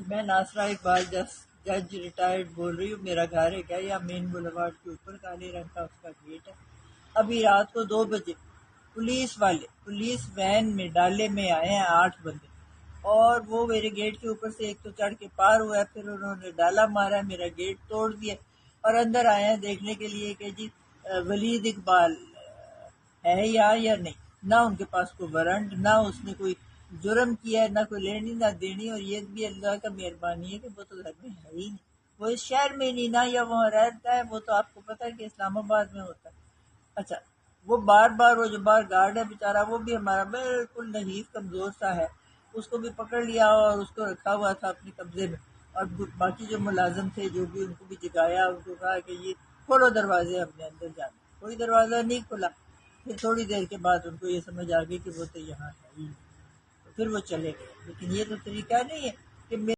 میں ناصرہ اقبال جج ریٹائرڈ بول رہی ہوں. میرا گھر ہے کیا یا مین بولوارڈ کے اوپر کالے رنگ کا اس کا گیٹ ہے. ابھی رات کو 2 بجے پولیس وین میں ڈالے میں آئے ہیں 8 بندے، اور وہ میرے گیٹ کے اوپر سے ایک تو چڑھ کے پار ہوا ہے، پھر انہوں نے ڈالا مارا، میرا گیٹ توڑ دیا اور اندر آئے ہیں دیکھنے کے لیے کہ جی ولید اقبال ہے یا نہیں. نہ ان کے پاس کوئی وارنٹ، نہ اس نے کوئی جرم کیا ہے، نہ کوئی لینی نہ دینی، اور یہ بھی اللہ کا مہربانی ہے کہ وہ تو گھر میں ہے ہی نہیں، وہ اس شہر میں نہیں نہ یا وہاں رہتا ہے. وہ تو آپ کو پتہ ہے کہ اسلام آباد میں ہوتا ہے. اچھا، وہ وہ جو باہر گارڈ ہے بیچارہ، وہ بھی ہمارا بالکل نحیف کمزور سا ہے، اس کو بھی پکڑ لیا اور اس کو رکھا ہوا تھا اپنے قبضے میں، اور باقی جو ملازم تھے جو بھی، ان کو بھی جگایا، ان کو کہا کہ یہ کھولو دروازے، ہم نے اندر جانا. کوئی دروازہ نہیں کھلا. پھر تھوڑی دیر کے بعد ان کو یہ سمجھ آ گئی کہ وہ تو یہاں ہے ہی نہیں، تو پھر وہ چلے گئے. لیکن یہ تو طریقہ نہیں ہے کہ